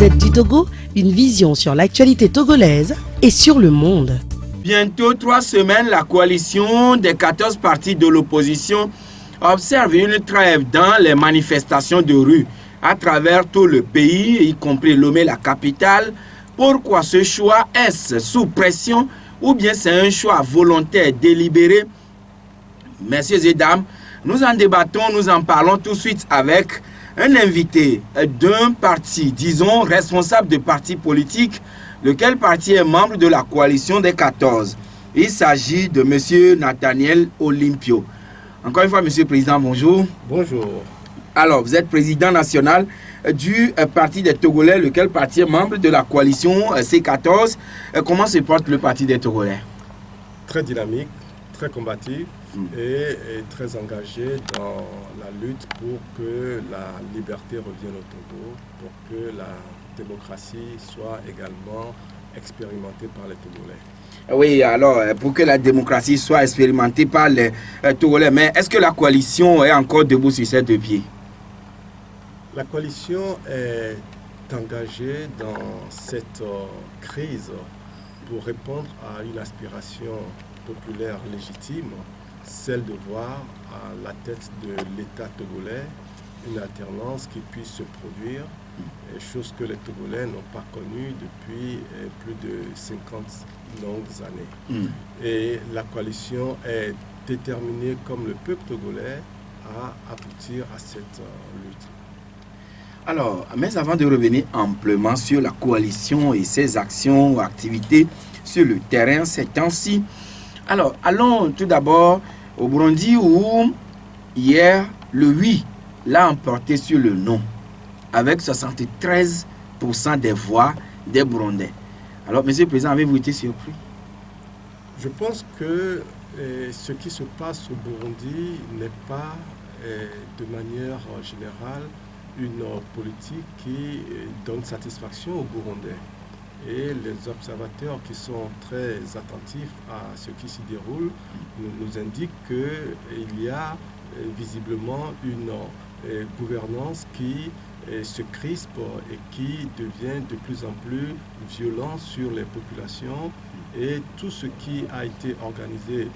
Gazette du Togo, une vision sur l'actualité togolaise et sur le monde. Bientôt 3 semaines, la coalition des 14 partis de l'opposition observe une trêve dans les manifestations de rue à travers tout le pays, y compris Lomé, la capitale. Pourquoi ce choix? Est-ce sous pression ou bien c'est un choix volontaire, délibéré? Messieurs et dames, nous en débattons, nous en parlons tout de suite avec un invité d'un parti, disons responsable de parti politique, lequel parti est membre de la coalition des 14. Il s'agit de M. Nathaniel Olympio. Encore une fois, M. le Président, bonjour. Bonjour. Alors, vous êtes président national du Parti des Togolais, lequel parti est membre de la coalition C14. Comment se porte le Parti des Togolais? Très dynamique, très combatif et très engagé dans la lutte pour que la liberté revienne au Togo, pour que la démocratie soit également expérimentée par les Togolais. Oui, alors, pour que la démocratie soit expérimentée par les Togolais, mais est-ce que la coalition est encore debout sur ses deux pieds? La coalition est engagée dans cette crise pour répondre à une aspiration populaire légitime, celle de voir à la tête de l'État togolais une alternance qui puisse se produire, chose que les Togolais n'ont pas connue depuis plus de 50 longues années. Et la coalition est déterminée, comme le peuple togolais, à aboutir à cette lutte. Alors, mais avant de revenir amplement sur la coalition et ses actions ou activités sur le terrain ces temps-ci, alors allons tout d'abord au Burundi où hier le oui l'a emporté sur le non avec 73% des voix des Burundais. Alors, Monsieur le Président, avez-vous été surpris? Je pense que ce qui se passe au Burundi n'est pas de manière générale une politique qui donne satisfaction aux Burundais. Et les observateurs qui sont très attentifs à ce qui s'y déroule nous indiquent qu'il y a visiblement une gouvernance qui se crispe et qui devient de plus en plus violente sur les populations. Et tout ce qui a été organisé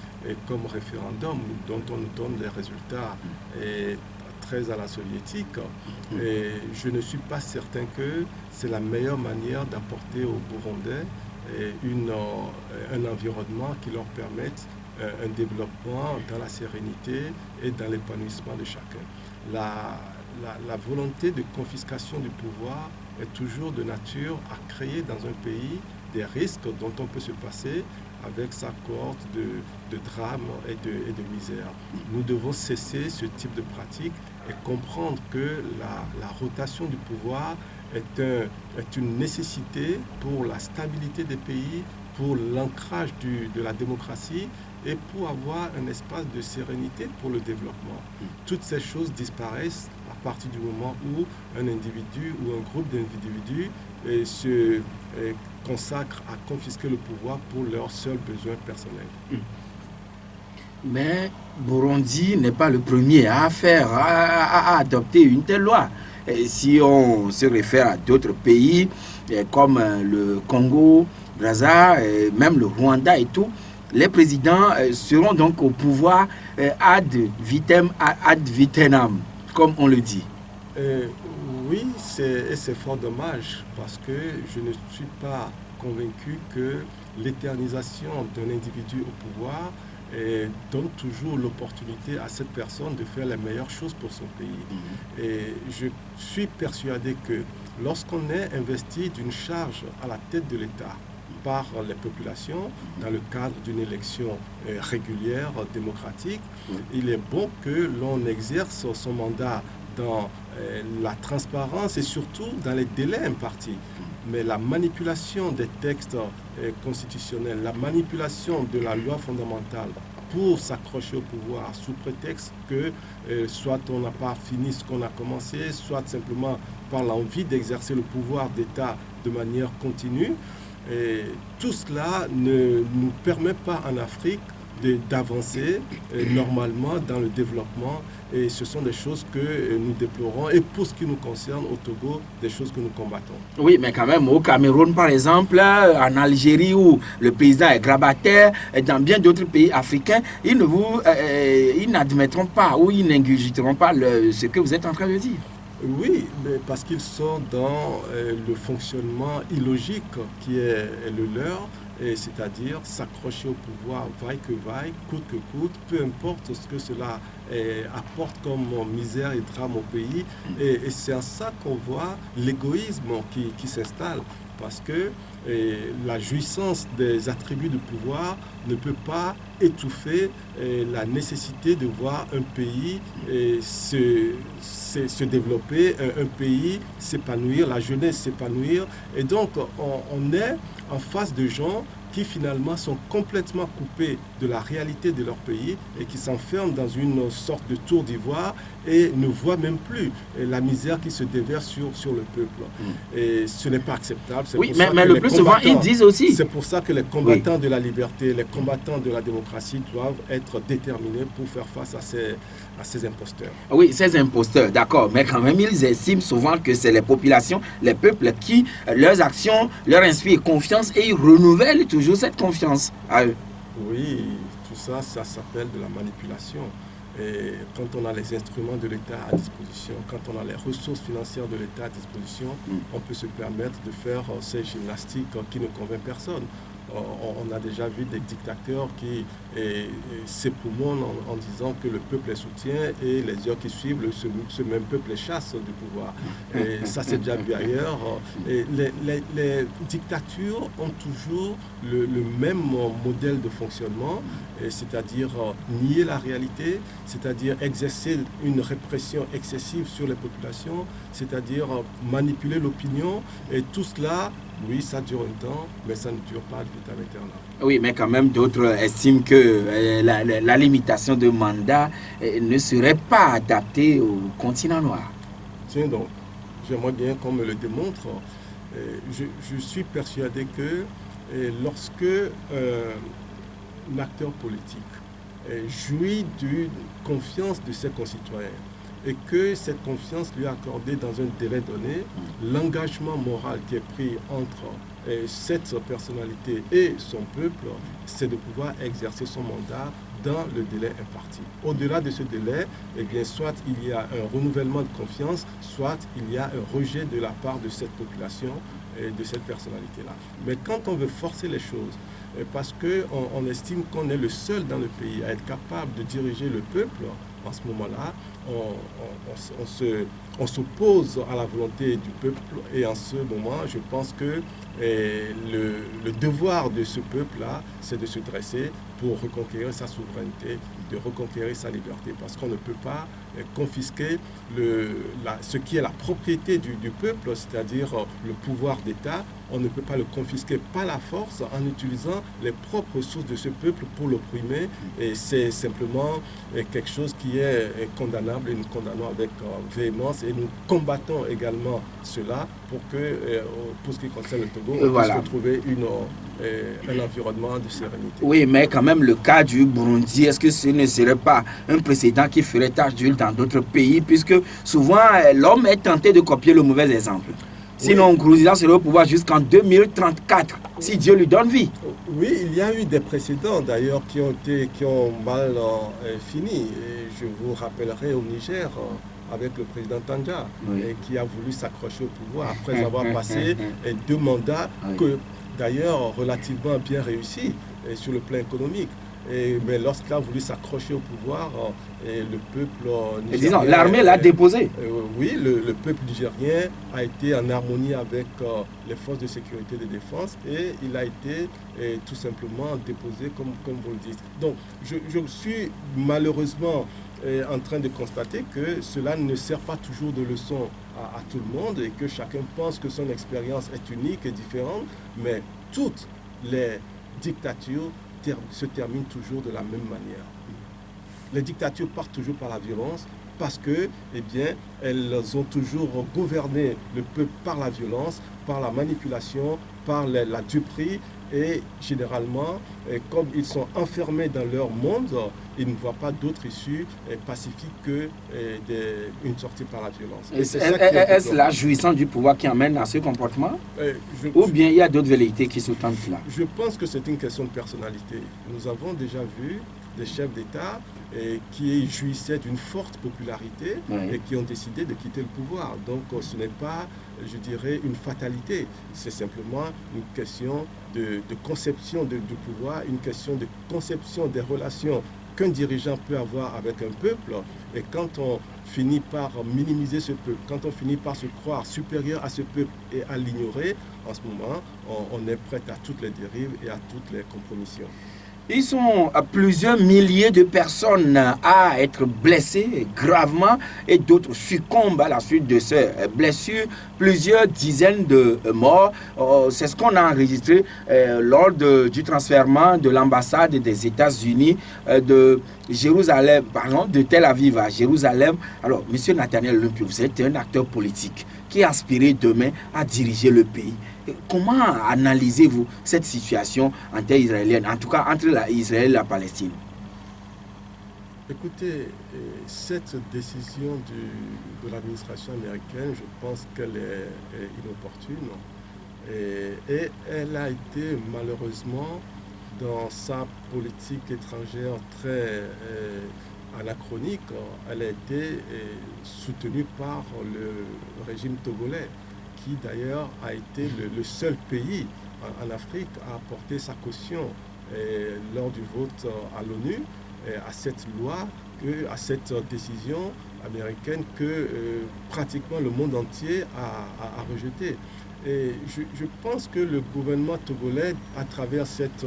comme référendum, dont on nous donne les résultats très à la soviétique, et je ne suis pas certain que c'est la meilleure manière d'apporter aux Burundais un environnement qui leur permette un développement dans la sérénité et dans l'épanouissement de chacun. La volonté de confiscation du pouvoir est toujours de nature à créer dans un pays des risques dont on peut se passer avec sa cohorte de drames et de misère. Nous devons cesser ce type de pratique et comprendre que la rotation du pouvoir est une nécessité pour la stabilité des pays, pour l'ancrage de la démocratie et pour avoir un espace de sérénité pour le développement. Toutes ces choses disparaissent à partir du moment où un individu ou un groupe d'individus se consacrent à confisquer le pouvoir pour leurs seuls besoins personnels. Mais Burundi n'est pas le premier à adopter une telle loi. Et si on se réfère à d'autres pays comme le Congo, Brazza, même le Rwanda et tout, les présidents seront donc au pouvoir ad vitam aeternam, comme on le dit. Oui, c'est fort dommage parce que je ne suis pas convaincu que l'éternisation d'un individu au pouvoir donne toujours l'opportunité à cette personne de faire les meilleures choses pour son pays. Et je suis persuadé que lorsqu'on est investi d'une charge à la tête de l'État par les populations, dans le cadre d'une élection régulière, démocratique, il est bon que l'on exerce son mandat dans la transparence et surtout dans les délais impartis. Mais la manipulation des textes constitutionnels, la manipulation de la loi fondamentale pour s'accrocher au pouvoir sous prétexte que soit on n'a pas fini ce qu'on a commencé, soit simplement par l'envie d'exercer le pouvoir d'État de manière continue, et tout cela ne nous permet pas en Afrique d'avancer normalement dans le développement. Et ce sont des choses que nous déplorons. Et pour ce qui nous concerne au Togo, des choses que nous combattons. Oui, mais quand même, au Cameroun, par exemple, en Algérie, où le président est grabataire, et dans bien d'autres pays africains, ils n'admettront pas ou ils n'ingurgiteront pas ce que vous êtes en train de dire. Oui, mais parce qu'ils sont dans le fonctionnement illogique qui est le leur, c'est-à-dire s'accrocher au pouvoir vaille que vaille, coûte que coûte, peu importe ce que cela apporte comme misère et drame au pays. Et c'est en ça qu'on voit l'égoïsme qui s'installe, parce que la jouissance des attributs de pouvoir ne peut pas étouffer la nécessité de voir un pays se développer, un pays s'épanouir, la jeunesse s'épanouir. Et donc, on est en face de gens qui finalement sont complètement coupés de la réalité de leur pays et qui s'enferment dans une sorte de tour d'ivoire et ne voient même plus la misère qui se déverse sur le peuple. Et ce n'est pas acceptable. Oui, mais le plus souvent, ils disent aussi. C'est pour ça que les combattants de la liberté, les combattants de la démocratie doivent être déterminés pour faire face à ces imposteurs. Oui, ces imposteurs, d'accord, mais quand même, ils estiment souvent que c'est les populations, les peuples qui, leurs actions leur inspirent confiance et ils renouvellent toujours cette confiance à eux. Oui, tout ça, ça s'appelle de la manipulation. Et quand on a les instruments de l'État à disposition, quand on a les ressources financières de l'État à disposition, on peut se permettre de faire ces gymnastiques qui ne convainquent personne. On a déjà vu des dictateurs qui s'époumonnent en disant que le peuple les soutient et les heures qui suivent, ce même peuple les chasse du pouvoir. Et ça, c'est déjà vu ailleurs. Et les dictatures ont toujours le même modèle de fonctionnement, c'est-à-dire nier la réalité, c'est-à-dire exercer une répression excessive sur les populations, c'est-à-dire manipuler l'opinion. Et tout cela, oui, ça dure un temps, mais ça ne dure pas de vitam aeternam. Oui, mais quand même, d'autres estiment que la limitation de mandat ne serait pas adaptée au continent noir. Tiens donc, j'aimerais bien qu'on me le démontre. Je suis persuadé que lorsque l'acteur politique jouit d'une confiance de ses concitoyens, et que cette confiance lui est accordée dans un délai donné, l'engagement moral qui est pris entre cette personnalité et son peuple, c'est de pouvoir exercer son mandat dans le délai imparti. Au-delà de ce délai, eh bien, soit il y a un renouvellement de confiance, soit il y a un rejet de la part de cette population et de cette personnalité-là. Mais quand on veut forcer les choses, parce qu'on estime qu'on est le seul dans le pays à être capable de diriger le peuple, en ce moment-là, on s'oppose à la volonté du peuple et en ce moment, je pense que le devoir de ce peuple-là, c'est de se dresser pour reconquérir sa souveraineté, de reconquérir sa liberté, parce qu'on ne peut pas confisquer ce qui est la propriété du peuple, c'est-à-dire le pouvoir d'État. On ne peut pas le confisquer par la force en utilisant les propres ressources de ce peuple pour l'opprimer. Et c'est simplement quelque chose qui est condamnable et nous condamnons avec véhémence et nous combattons également cela pour que, pour ce qui concerne le Togo, on puisse retrouver un environnement de sérénité. Oui, mais quand même le cas du Burundi, est-ce que ce ne serait pas un précédent qui ferait tache d'huile dans d'autres pays, puisque souvent l'homme est tenté de copier le mauvais exemple. Sinon, Nkurunziza serait au pouvoir jusqu'en 2034, si Dieu lui donne vie. Oui, il y a eu des précédents d'ailleurs qui ont mal fini. Et je vous rappellerai au Niger, avec le président Tandja, qui a voulu s'accrocher au pouvoir après avoir passé 2 mandats, que d'ailleurs relativement bien réussis sur le plan économique. Mais lorsqu'il a voulu s'accrocher au pouvoir, le peuple nigérien... Disons, l'armée l'a déposé. Oui, le peuple nigérien a été en harmonie avec les forces de sécurité et de défense et il a été tout simplement déposé comme vous le dites. Donc, je suis malheureusement en train de constater que cela ne sert pas toujours de leçon à tout le monde et que chacun pense que son expérience est unique et différente, mais toutes les dictatures se terminent toujours de la même manière. Les dictatures partent toujours par la violence parce que, eh bien, elles ont toujours gouverné le peuple par la violence, par la manipulation, par la duperie Et généralement, comme ils sont enfermés dans leur monde, ils ne voient pas d'autre issue pacifique que une sortie par la violence. Est-ce la jouissance du pouvoir qui amène à ce comportement? Ou bien il y a d'autres velléités qui sous-tendent cela? Je pense que c'est une question de personnalité. Nous avons déjà vu des chefs d'État qui jouissaient d'une forte popularité et qui ont décidé de quitter le pouvoir. Donc ce n'est pas, je dirais, une fatalité. C'est simplement une question de conception du pouvoir, une question de conception des relations qu'un dirigeant peut avoir avec un peuple. Et quand on finit par minimiser ce peuple, quand on finit par se croire supérieur à ce peuple et à l'ignorer, en ce moment, on est prêt à toutes les dérives et à toutes les compromissions. Ils sont plusieurs milliers de personnes à être blessées gravement et d'autres succombent à la suite de ces blessures. Plusieurs dizaines de morts. C'est ce qu'on a enregistré lors du transfèrement de l'ambassade des États-Unis de Jérusalem, pardon, de Tel Aviv à Jérusalem. Alors, M. Nathaniel Lumpi, vous êtes un acteur politique qui aspire demain à diriger le pays. Comment analysez-vous cette situation inter-israélienne, en tout cas entre Israël et la Palestine? Écoutez, cette décision de l'administration américaine, je pense qu'elle est inopportune et elle a été malheureusement dans sa politique étrangère très anachronique. Elle a été soutenue par le régime togolais, qui d'ailleurs a été le seul pays en Afrique à apporter sa caution lors du vote à l'ONU à cette loi, à cette décision américaine que pratiquement le monde entier a rejetée. Et je pense que le gouvernement togolais, à travers cette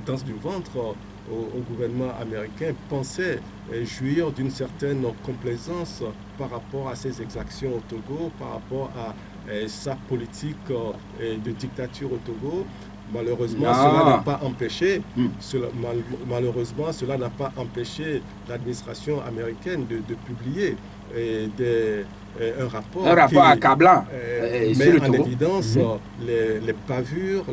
danse du ventre au gouvernement américain, pensait jouir d'une certaine complaisance par rapport à ses exactions au Togo, par rapport à sa politique de dictature au Togo. Malheureusement, cela n'a pas empêché, cela n'a pas empêché l'administration américaine de publier un rapport accablant met en évidence les bavures,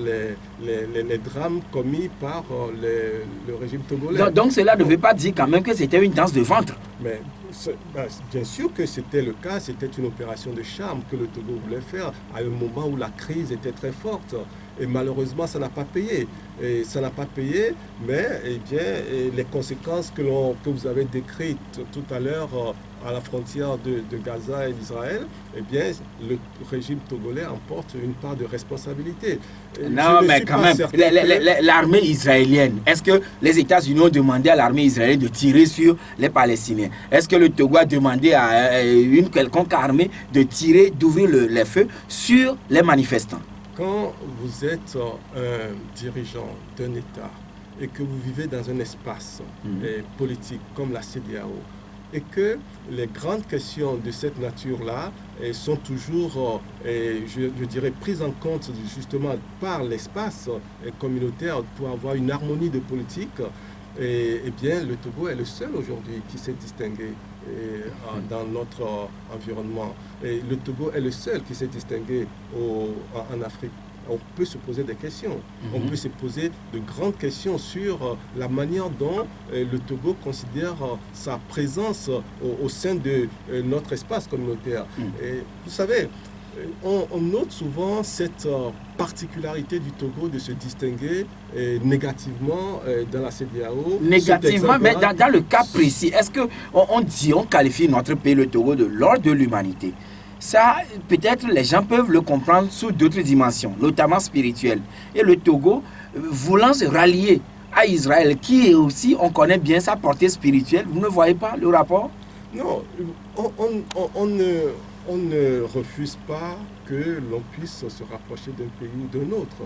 les drames commis par le régime togolais. Donc cela ne veut pas dire quand même que c'était une danse de ventre. Mais bien sûr que c'était le cas, c'était une opération de charme que le Togo voulait faire à un moment où la crise était très forte. Et malheureusement, ça n'a pas payé. Et ça n'a pas payé, mais les conséquences que vous avez décrites tout à l'heure à la frontière de Gaza et d'Israël, le régime togolais emporte une part de responsabilité. Non, mais quand même, l'armée israélienne, est-ce que les États-Unis ont demandé à l'armée israélienne de tirer sur les Palestiniens? Est-ce que le Togo a demandé à une quelconque armée de tirer, d'ouvrir les feux sur les manifestants? Quand vous êtes un dirigeant d'un État et que vous vivez dans un espace politique comme la CEDEAO et que les grandes questions de cette nature-là sont toujours, je dirais, prises en compte justement par l'espace communautaire pour avoir une harmonie de politique, le Togo est le seul aujourd'hui qui s'est distingué dans notre environnement. Et le Togo est le seul qui s'est distingué en Afrique. On peut se poser des questions. On peut se poser de grandes questions sur la manière dont le Togo considère sa présence au sein de notre espace communautaire. Et vous savez, on note souvent cette particularité du Togo de se distinguer négativement dans la CEDEAO. Négativement, mais dans le cas précis, est-ce qu'on qualifie notre pays, le Togo, de l'ordre de l'humanité? Ça, peut-être les gens peuvent le comprendre sous d'autres dimensions, notamment spirituelles. Et le Togo, voulant se rallier à Israël, qui est aussi, on connaît bien sa portée spirituelle, vous ne voyez pas le rapport? Non, on ne refuse pas que l'on puisse se rapprocher d'un pays ou d'un autre.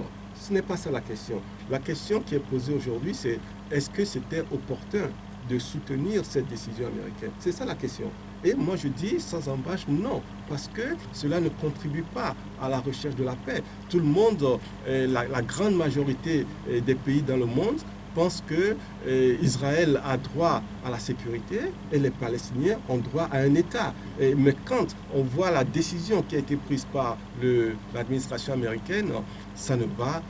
Ce n'est pas ça la question. La question qui est posée aujourd'hui, c'est est-ce que c'était opportun de soutenir cette décision américaine? C'est ça la question. Et moi je dis sans embâche non, parce que cela ne contribue pas à la recherche de la paix. Tout le monde, la grande majorité des pays dans le monde pense que Israël a droit à la sécurité et les Palestiniens ont droit à un État. Mais quand on voit la décision qui a été prise par l'administration américaine, ça ne va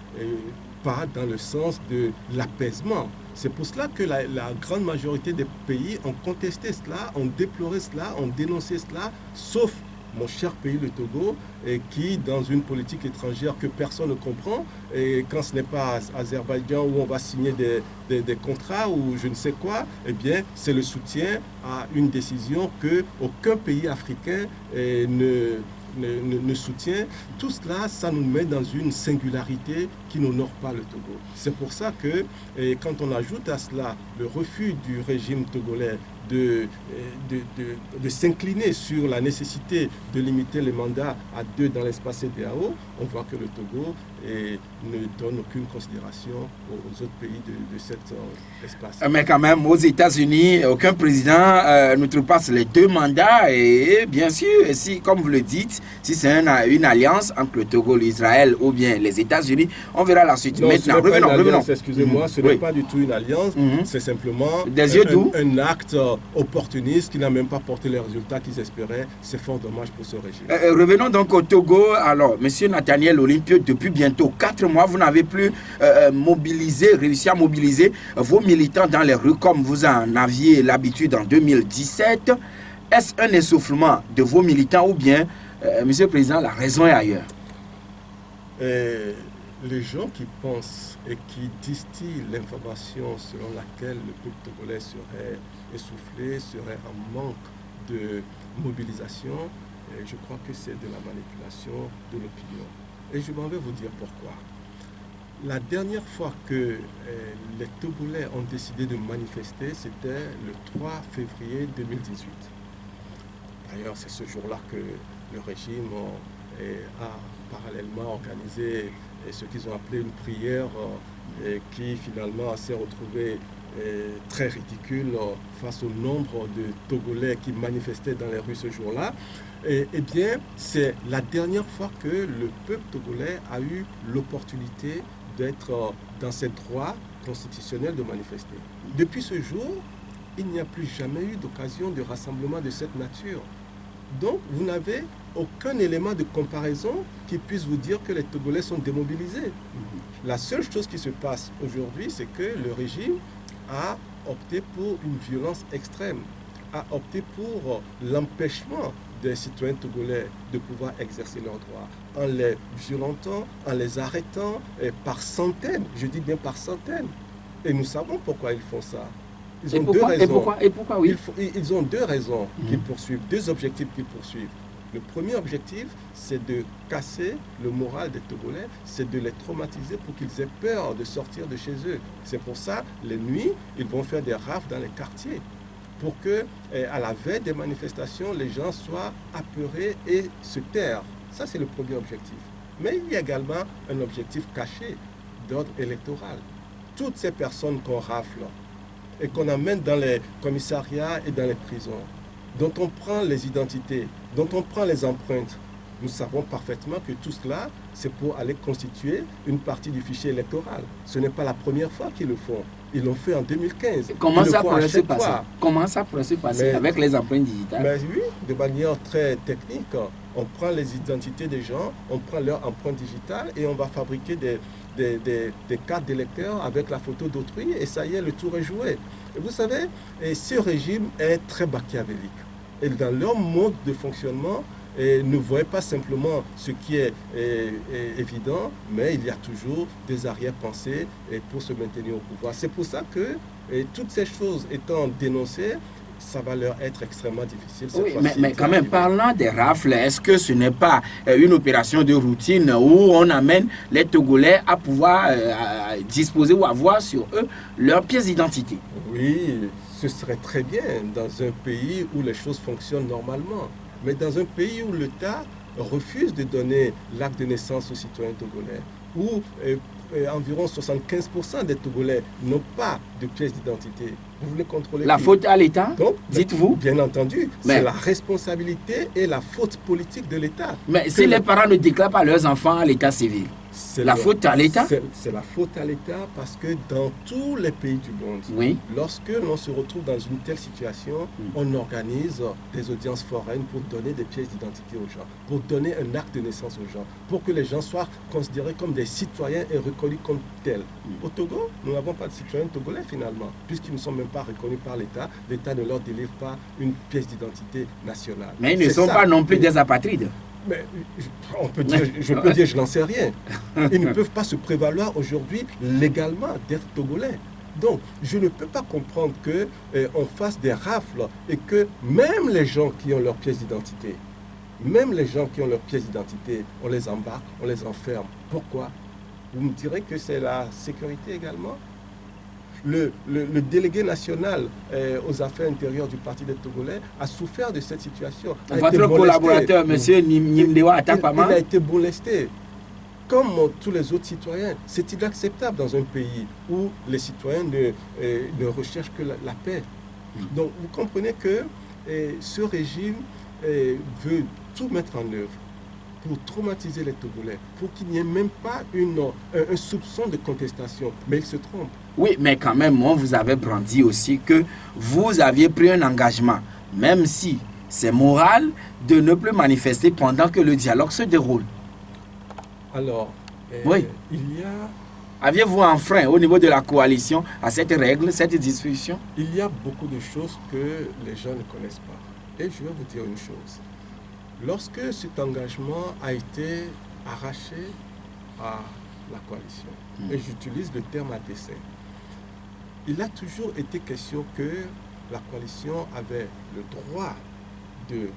pas dans le sens de l'apaisement. C'est pour cela que la grande majorité des pays ont contesté cela, ont déploré cela, ont dénoncé cela, sauf mon cher pays, le Togo, qui, dans une politique étrangère que personne ne comprend, et quand ce n'est pas Azerbaïdjan où on va signer des contrats ou je ne sais quoi, eh bien, c'est le soutien à une décision qu'aucun pays africain ne soutient. Tout cela, ça nous met dans une singularité qui n'honore pas le Togo. C'est pour ça que, quand on ajoute à cela le refus du régime togolais de s'incliner sur la nécessité de limiter les mandats à 2 dans l'espace CEDEAO, on voit que le Togo ne donne aucune considération aux autres pays de cet espace. Mais quand même, aux États-Unis, aucun président n'outrepasse les 2 mandats. Et bien sûr, si, comme vous le dites, si c'est une alliance entre le Togo, l'Israël ou bien les États-Unis, on verra la suite. Non, maintenant, revenons. Excusez-moi, ce n'est pas du tout une alliance, c'est simplement un acte opportuniste qui n'a même pas porté les résultats qu'ils espéraient. C'est fort dommage pour ce régime. Revenons donc au Togo. Alors, Monsieur Nathaniel Olympio, depuis bientôt 4 mois, vous n'avez plus réussi à mobiliser vos militants dans les rues comme vous en aviez l'habitude en 2017. Est-ce un essoufflement de vos militants ou bien, Monsieur le Président, la raison est ailleurs? Les gens qui pensent et qui distillent l'information selon laquelle le peuple togolais serait essoufflé, serait en manque de mobilisation, je crois que c'est de la manipulation de l'opinion. Et je m'en vais vous dire pourquoi. La dernière fois que les Togolais ont décidé de manifester, c'était le 3 février 2018. D'ailleurs, c'est ce jour-là que le régime a parallèlement organisé ce qu'ils ont appelé une prière qui finalement s'est retrouvée très ridicule face au nombre de Togolais qui manifestaient dans les rues ce jour-là. Eh bien, c'est la dernière fois que le peuple togolais a eu l'opportunité d'être dans ses droits constitutionnels de manifester. Depuis ce jour, il n'y a plus jamais eu d'occasion de rassemblement de cette nature. Donc, vous n'avez aucun élément de comparaison qui puisse vous dire que les Togolais sont démobilisés. La seule chose qui se passe aujourd'hui, c'est que le régime a opté pour une violence extrême, a opté pour l'empêchement des citoyens togolais de pouvoir exercer leurs droits, en les violentant, en les arrêtant par centaines, je dis bien par centaines. Et nous savons pourquoi ils font ça. Ils ont deux raisons. Et pourquoi oui. Ils ont 2 raisons qu'ils poursuivent, 2 objectifs qu'ils poursuivent. Le premier objectif, c'est de casser le moral des Togolais, c'est de les traumatiser pour qu'ils aient peur de sortir de chez eux. C'est pour ça, les nuits, ils vont faire des rafles dans les quartiers pour que, à la veille des manifestations, les gens soient apeurés et se tairent. Ça, c'est le premier objectif. Mais il y a également un objectif caché d'ordre électoral. Toutes ces personnes qu'on rafle et qu'on amène dans les commissariats et dans les prisons, dont on prend les identités, dont on prend les empreintes, nous savons parfaitement que tout cela, c'est pour aller constituer une partie du fichier électoral. Ce n'est pas la première fois qu'ils le font. Ils l'ont fait en 2015. Comment ça pourrait se passer? Comment ça pourrait se passer avec les empreintes digitales? Mais oui, de manière très technique. On prend les identités des gens, on prend leur empreinte digitale et on va fabriquer des cartes d'électeurs avec la photo d'autrui et ça y est, le tour est joué. Et vous savez, ce régime est très machiavélique. Et dans leur mode de fonctionnement, ne voyez pas simplement ce qui est évident, mais il y a toujours des arrière-pensées pour se maintenir au pouvoir. C'est pour ça que toutes ces choses étant dénoncées, ça va leur être extrêmement difficile. Oui, mais quand même, parlant des rafles, est-ce que ce n'est pas une opération de routine où on amène les Togolais à pouvoir disposer ou avoir sur eux leurs pièces d'identité? Oui, ce serait très bien dans un pays où les choses fonctionnent normalement. Mais dans un pays où l'État refuse de donner l'acte de naissance aux citoyens togolais, où environ 75% des Togolais n'ont pas de pièce d'identité, vous voulez contrôler la faute à l'État, dites-vous? Bien entendu, c'est la responsabilité et la faute politique de l'État. Mais si les parents ne déclarent pas leurs enfants à l'état civil? C'est la faute à l'État? C'est la faute à l'État parce que dans tous les pays du monde, Oui. lorsque l'on se retrouve dans une telle situation, on organise des audiences foraines pour donner des pièces d'identité aux gens, pour donner un acte de naissance aux gens, pour que les gens soient considérés comme des citoyens et reconnus comme tels. Au Togo, nous n'avons pas de citoyens togolais finalement, puisqu'ils ne sont même pas reconnus par l'État. L'État ne leur délivre pas une pièce d'identité nationale. Mais ils ne sont pas non plus des apatrides. Mais on peut dire, je peux dire, je n'en sais rien. Ils ne peuvent pas se prévaloir aujourd'hui légalement d'être togolais. Donc, je ne peux pas comprendre qu'on fasse des rafles et que même les gens qui ont leur pièce d'identité, on les embarque, on les enferme. Pourquoi? Vous me direz que c'est la sécurité également? Le délégué national aux affaires intérieures du Parti des Togolais a souffert de cette situation. Votre collaborateur, M. Nimdewa Atapama, il a été molesté. Comme tous les autres citoyens, c'est inacceptable dans un pays où les citoyens ne recherchent que la paix. Donc vous comprenez que ce régime veut tout mettre en œuvre pour traumatiser les Togolais, pour qu'il n'y ait même pas un soupçon de contestation. Mais il se trompe. Oui, mais quand même, on vous avait brandi aussi que vous aviez pris un engagement, même si c'est moral, de ne plus manifester pendant que le dialogue se déroule. Alors, oui. il y a... Aviez-vous enfreint au niveau de la coalition à cette règle, cette disposition? Il y a beaucoup de choses que les gens ne connaissent pas. Et je vais vous dire une chose. Lorsque cet engagement a été arraché à la coalition, et j'utilise le terme à dessein, il a toujours été question que la coalition avait le droit de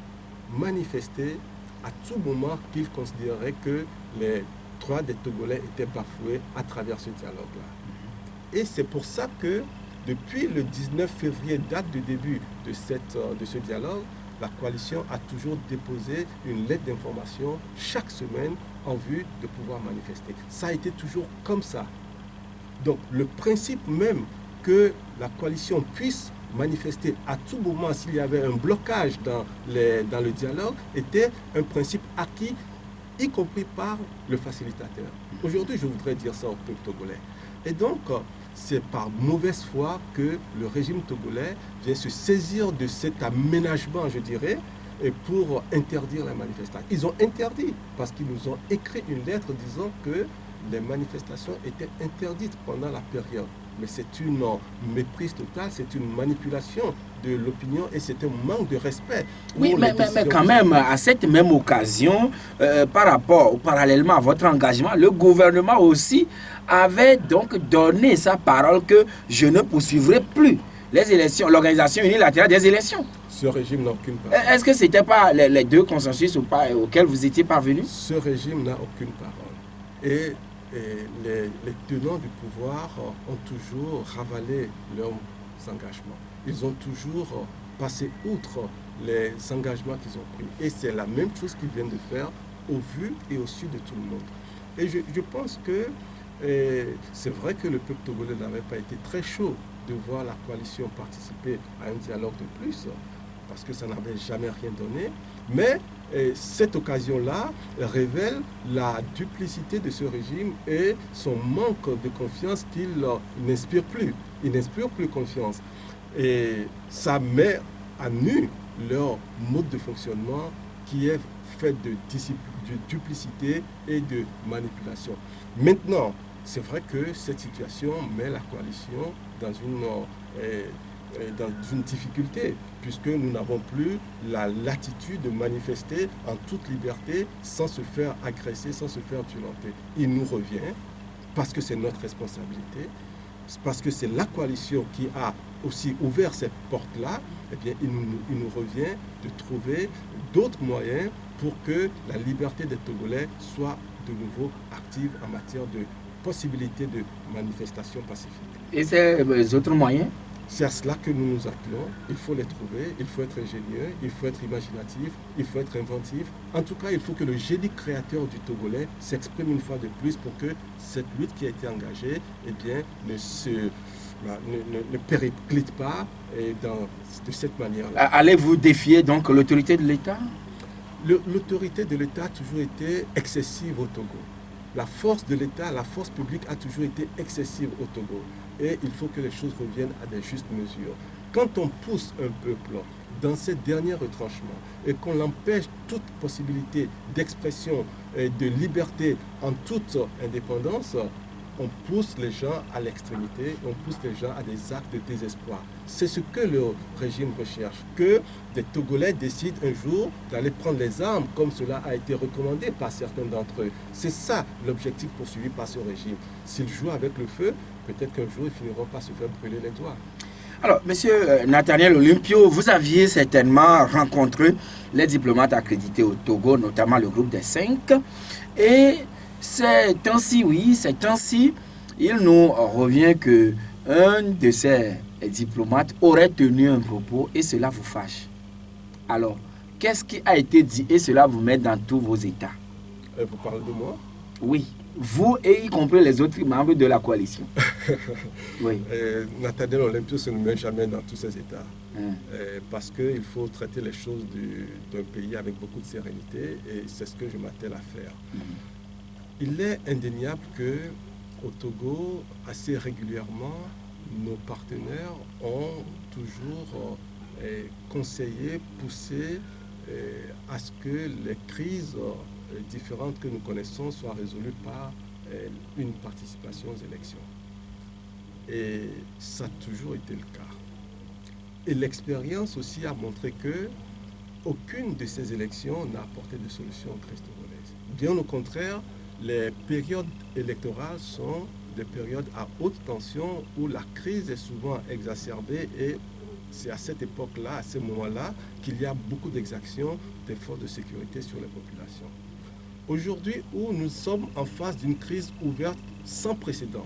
manifester à tout moment qu'il considérait que les droits des Togolais étaient bafoués à travers ce dialogue-là. Et c'est pour ça que depuis le 19 février, date de début de ce dialogue, la coalition a toujours déposé une lettre d'information chaque semaine en vue de pouvoir manifester. Ça a été toujours comme ça. Donc le principe même que la coalition puisse manifester à tout moment s'il y avait un blocage dans le dialogue était un principe acquis, y compris par le facilitateur. Aujourd'hui, je voudrais dire ça au peuple togolais. Et donc, c'est par mauvaise foi que le régime togolais vient se saisir de cet aménagement, je dirais, et pour interdire la manifestation. Ils ont interdit parce qu'ils nous ont écrit une lettre disant que les manifestations étaient interdites pendant la période. Mais c'est une méprise totale, c'est une manipulation de l'opinion et c'est un manque de respect. Oui, mais quand même, à cette même occasion, parallèlement à votre engagement, le gouvernement aussi avait donc donné sa parole que je ne poursuivrai plus les élections, l'organisation unilatérale des élections. Ce régime n'a aucune parole. Est-ce que ce n'était pas les deux consensus auxquels vous étiez parvenus? Ce régime n'a aucune parole. Et les tenants du pouvoir ont toujours ravalé leurs engagements. Ils ont toujours passé outre les engagements qu'ils ont pris. Et c'est la même chose qu'ils viennent de faire au vu et au su de tout le monde. Et je pense que c'est vrai que le peuple togolais n'avait pas été très chaud de voir la coalition participer à un dialogue de plus, parce que ça n'avait jamais rien donné. Mais cette occasion-là révèle la duplicité de ce régime et son manque de confiance qu'il n'inspire plus. Il n'inspire plus confiance. Et ça met à nu leur mode de fonctionnement qui est fait de duplicité et de manipulation. Maintenant, c'est vrai que cette situation met la coalition dans une difficulté, puisque nous n'avons plus la latitude de manifester en toute liberté sans se faire agresser, sans se faire violenter. Il nous revient, parce que c'est notre responsabilité, parce que c'est la coalition qui a aussi ouvert cette porte-là, eh bien, il nous revient de trouver d'autres moyens pour que la liberté des Togolais soit de nouveau active en matière de possibilité de manifestation pacifique. Et ces autres moyens? C'est à cela que nous nous appelons. Il faut les trouver, il faut être ingénieux, il faut être imaginatif, il faut être inventif. En tout cas, il faut que le génie créateur du Togolais s'exprime une fois de plus pour que cette lutte qui a été engagée, eh bien, ne périclite pas de cette manière-là. Allez-vous défier donc l'autorité de l'État? L'autorité de l'État a toujours été excessive au Togo. la force de l'État, la force publique a toujours été excessive au Togo. Et il faut que les choses reviennent à des justes mesures. Quand on pousse un peuple dans ces derniers retranchements et qu'on l'empêche toute possibilité d'expression et de liberté en toute indépendance, on pousse les gens à l'extrémité, on pousse les gens à des actes de désespoir. C'est ce que le régime recherche, que des Togolais décident un jour d'aller prendre les armes, comme cela a été recommandé par certains d'entre eux. C'est ça l'objectif poursuivi par ce régime. S'ils jouent avec le feu, peut-être qu'un jour ils finiront par se faire brûler les doigts. Alors, monsieur Nathaniel Olympio, vous aviez certainement rencontré les diplomates accrédités au Togo, notamment le groupe des 5. Et ces temps-ci, il nous revient que un de ces diplomate aurait tenu un propos et cela vous fâche. Alors, qu'est-ce qui a été dit et cela vous met dans tous vos états? Vous parlez de moi? Oui, vous et y compris les autres membres de la coalition. Oui. Nathaniel Olympio se ne met jamais dans tous ces états. Parce qu'il faut traiter les choses d'un pays avec beaucoup de sérénité et c'est ce que je m'attelle à faire. Il est indéniable que au Togo, assez régulièrement, nos partenaires ont toujours conseillé, poussé à ce que les crises différentes que nous connaissons soient résolues par une participation aux élections. Et ça a toujours été le cas. Et l'expérience aussi a montré que aucune de ces élections n'a apporté de solution aux crises togolaises. Bien au contraire, les périodes électorales sont des périodes à haute tension où la crise est souvent exacerbée et c'est à cette époque-là, à ce moment-là, qu'il y a beaucoup d'exactions des forces de sécurité sur les populations. Aujourd'hui, où nous sommes en face d'une crise ouverte sans précédent,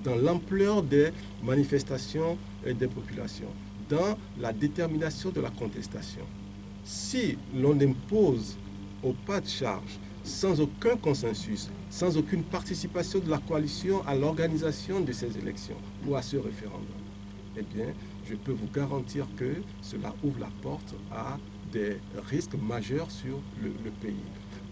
dans l'ampleur des manifestations et des populations, dans la détermination de la contestation, si l'on impose au pas de charge, sans aucun consensus, sans aucune participation de la coalition à l'organisation de ces élections ou à ce référendum, eh bien, je peux vous garantir que cela ouvre la porte à des risques majeurs sur le pays.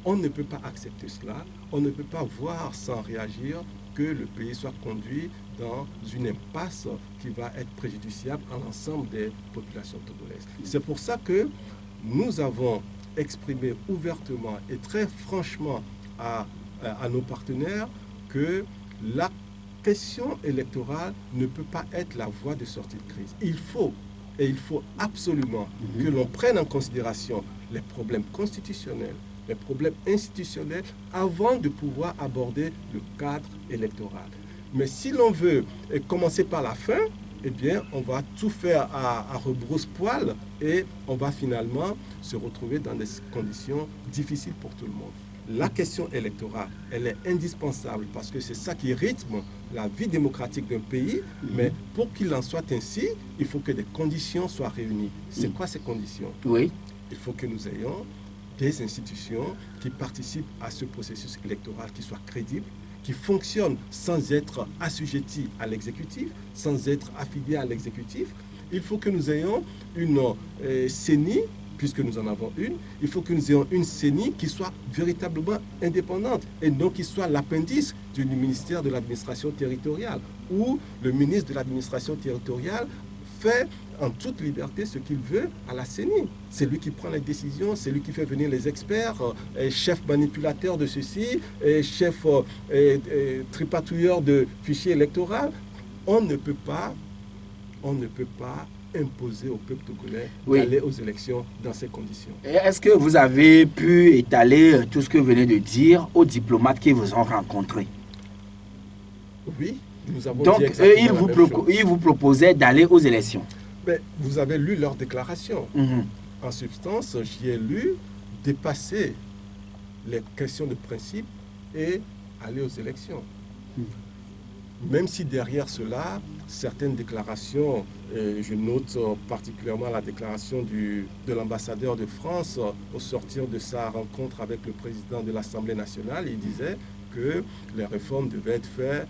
On ne peut pas accepter cela, on ne peut pas voir sans réagir que le pays soit conduit dans une impasse qui va être préjudiciable à l'ensemble des populations togolaises. C'est pour ça que nous avons exprimé ouvertement et très franchement à nos partenaires que la question électorale ne peut pas être la voie de sortie de crise. Il faut absolument que l'on prenne en considération les problèmes constitutionnels, les problèmes institutionnels avant de pouvoir aborder le cadre électoral. Mais si l'on veut commencer par la fin, eh bien, on va tout faire à rebrousse-poil et on va finalement se retrouver dans des conditions difficiles pour tout le monde. La question électorale, elle est indispensable parce que c'est ça qui rythme la vie démocratique d'un pays, mais pour qu'il en soit ainsi, il faut que des conditions soient réunies. C'est quoi ces conditions? Oui. Il faut que nous ayons des institutions qui participent à ce processus électoral qui soit crédible, qui fonctionne sans être assujetti à l'exécutif, sans être affilié à l'exécutif. Il faut que nous ayons une CENI, puisque nous en avons une, il faut que nous ayons une CENI qui soit véritablement indépendante et non qui soit l'appendice du ministère de l'administration territoriale, où le ministre de l'administration territoriale fait en toute liberté ce qu'il veut à la CENI. C'est lui qui prend les décisions, c'est lui qui fait venir les experts, chef manipulateur de ceci, chef tripatouilleur de fichiers électoraux. On ne peut pas imposer au peuple togolais d'aller aux élections dans ces conditions. Est-ce que vous avez pu étaler tout ce que vous venez de dire aux diplomates qui vous ont rencontrés? Oui, nous avons donc, dit exactement ils vous proposaient d'aller aux élections. Mais vous avez lu leur déclaration. En substance, j'y ai lu dépasser les questions de principe et aller aux élections. Même si derrière cela, certaines déclarations, je note particulièrement la déclaration de l'ambassadeur de France au sortir de sa rencontre avec le président de l'Assemblée nationale, il disait que les réformes devaient être faites.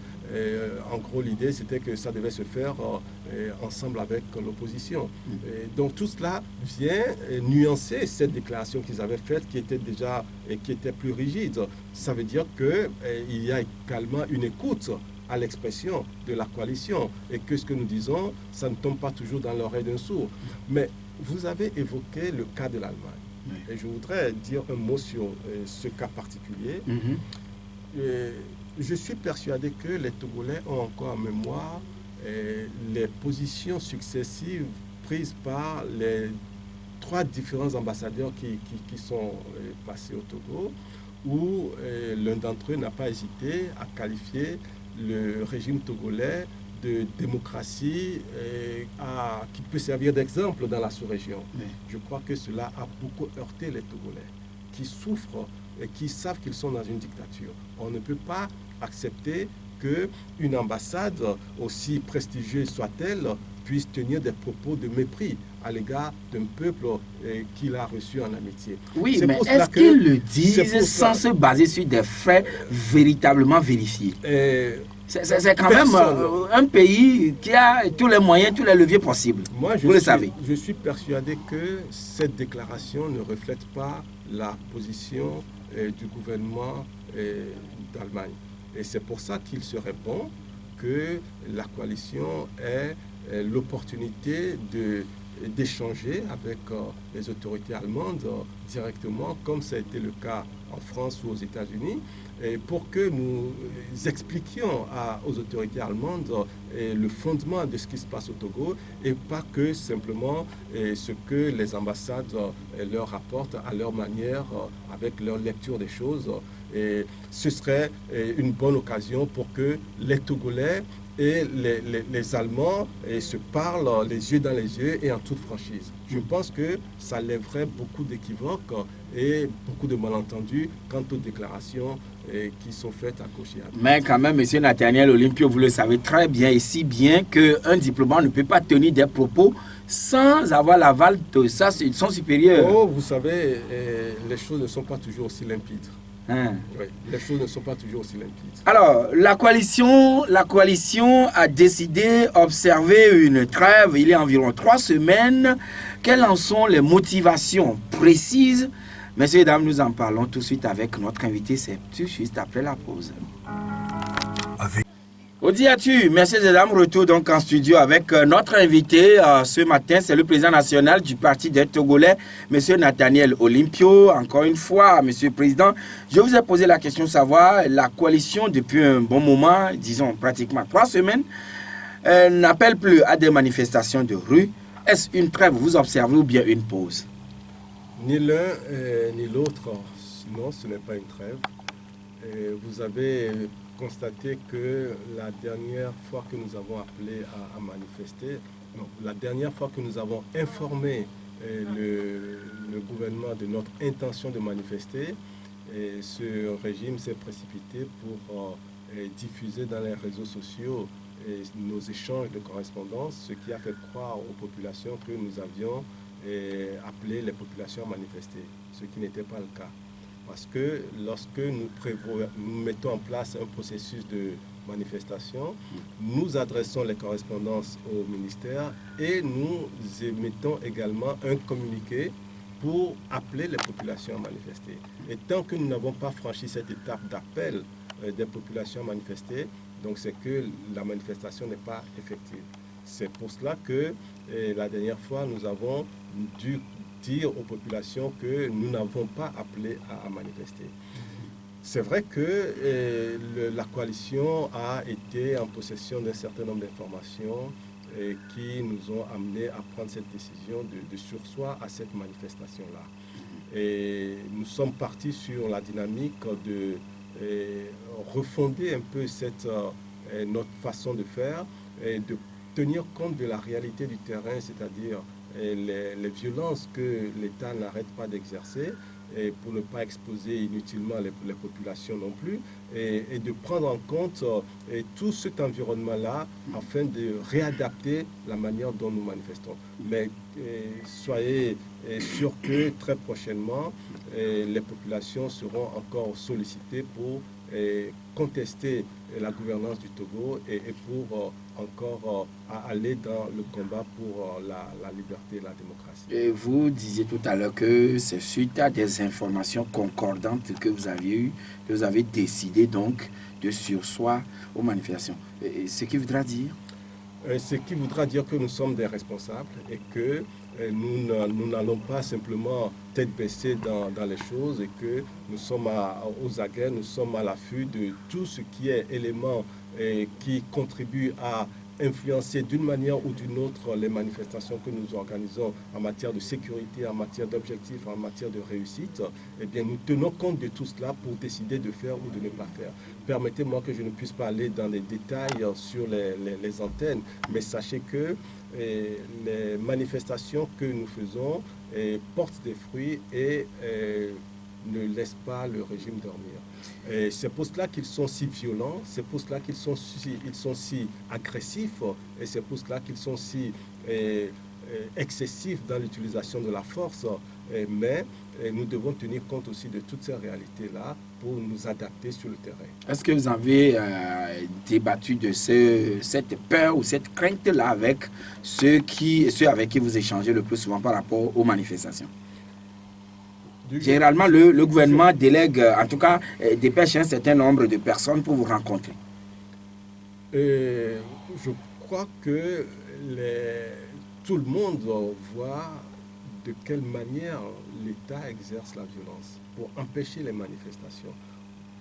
En gros, l'idée, c'était que ça devait se faire ensemble avec l'opposition. Donc tout cela vient nuancer cette déclaration qu'ils avaient faite, qui était déjà qui était plus rigide. Ça veut dire qu'il y a également une écoute à l'expression de la coalition et que ce que nous disons, ça ne tombe pas toujours dans l'oreille d'un sourd. Mais vous avez évoqué le cas de l'Allemagne. Et je voudrais dire un mot sur ce cas particulier. Je suis persuadé que les Togolais ont encore en mémoire les positions successives prises par les 3 différents ambassadeurs qui sont passés au Togo, où l'un d'entre eux n'a pas hésité à qualifier le régime togolais de démocratie qui peut servir d'exemple dans la sous-région. Je crois que cela a beaucoup heurté les Togolais qui souffrent et qui savent qu'ils sont dans une dictature. On ne peut pas accepter qu'une ambassade, aussi prestigieuse soit-elle, puisse tenir des propos de mépris à l'égard d'un peuple qu'il a reçu en amitié. Oui, mais est-ce qu'ils le disent sans se baser sur des faits véritablement vérifiés? C'est quand même un pays qui a tous les moyens, tous les leviers possibles. Moi, vous le savez. Je suis persuadé que cette déclaration ne reflète pas la position du gouvernement d'Allemagne. Et c'est pour ça qu'il serait bon que la coalition ait l'opportunité d'échanger avec les autorités allemandes directement, comme ça a été le cas en France ou aux États-Unis, pour que nous expliquions aux autorités allemandes le fondement de ce qui se passe au Togo et pas que simplement ce que les ambassades leur rapportent à leur manière, avec leur lecture des choses. Et ce serait une bonne occasion pour que les Togolais et les Allemands se parlent les yeux dans les yeux et en toute franchise. Je pense que ça lèverait beaucoup d'équivoques et beaucoup de malentendus quant aux déclarations qui sont faites à gauche et à droite. Mais quand même, M. Nathaniel Olympio, vous le savez très bien, et si bien qu'un diplomate ne peut pas tenir des propos sans avoir l'aval de son supérieur. Oh, vous savez, les choses ne sont pas toujours aussi limpides. Oui, les choses ne sont pas toujours aussi limpides. Alors, la coalition a décidé d'observer une trêve il y a environ 3 semaines. Quelles en sont les motivations précises? Messieurs et dames, nous en parlons tout de suite avec notre invité, c'est tout juste après la pause. Odiatu, messieurs et dames, retour donc en studio avec notre invité ce matin, c'est le président national du Parti des Togolais, monsieur Nathaniel Olympio. Encore une fois, monsieur le président, je vous ai posé la question de savoir, la coalition depuis un bon moment, disons pratiquement 3 semaines, n'appelle plus à des manifestations de rue. Est-ce une trêve, vous observez, ou bien une pause? Ni l'un ni l'autre, non, ce n'est pas une trêve. Vous avez constaté que la dernière fois que nous avons appelé à manifester, non, la dernière fois que nous avons informé le gouvernement de notre intention de manifester, ce régime s'est précipité pour diffuser dans les réseaux sociaux nos échanges de correspondance, ce qui a fait croire aux populations que nous avions appelé les populations à manifester, ce qui n'était pas le cas. Parce que lorsque nous mettons en place un processus de manifestation, nous adressons les correspondances au ministère et nous émettons également un communiqué pour appeler les populations à manifester. Et tant que nous n'avons pas franchi cette étape d'appel des populations à manifester, donc c'est que la manifestation n'est pas effective. C'est pour cela que la dernière fois, nous avons dû dire aux populations que nous n'avons pas appelé à manifester. C'est vrai que la coalition a été en possession d'un certain nombre d'informations qui nous ont amenés à prendre cette décision de surseoir à cette manifestation-là. Et nous sommes partis sur la dynamique de refonder un peu notre façon de faire et de tenir compte de la réalité du terrain, c'est-à-dire les violences que l'État n'arrête pas d'exercer, et pour ne pas exposer inutilement les populations non plus, et de prendre en compte tout cet environnement-là afin de réadapter la manière dont nous manifestons. Mais soyez sûrs que très prochainement, les populations seront encore sollicitées pour contester la gouvernance du Togo et pour encore aller dans le combat pour la liberté et la démocratie. Et vous disiez tout à l'heure que c'est suite à des informations concordantes que vous avez eues, que vous avez décidé donc de surseoir aux manifestations. Et ce qui voudra dire? Ce qui voudra dire que nous sommes des responsables et que nous n'allons pas simplement tête baissée dans les choses et que nous sommes aux aguets, nous sommes à l'affût de tout ce qui est élément qui contribue à influencer d'une manière ou d'une autre les manifestations que nous organisons en matière de sécurité, en matière d'objectifs, en matière de réussite. Eh bien, nous tenons compte de tout cela pour décider de faire ou de ne pas faire. Permettez-moi que je ne puisse pas aller dans les détails sur les antennes, mais sachez que les manifestations que nous faisons portent des fruits et ne laissent pas le régime dormir. C'est pour cela qu'ils sont si violents, c'est pour cela qu'ils sont si agressifs et c'est pour cela qu'ils sont si excessifs dans l'utilisation de la force. Mais nous devons tenir compte aussi de toutes ces réalités-là pour nous adapter sur le terrain. Est-ce que vous avez débattu de cette peur ou cette crainte-là avec ceux avec qui vous échangez le plus souvent par rapport aux manifestations? Généralement, le gouvernement délègue, en tout cas, dépêche un certain nombre de personnes pour vous rencontrer. Je crois que tout le monde voit de quelle manière l'État exerce la violence pour empêcher les manifestations.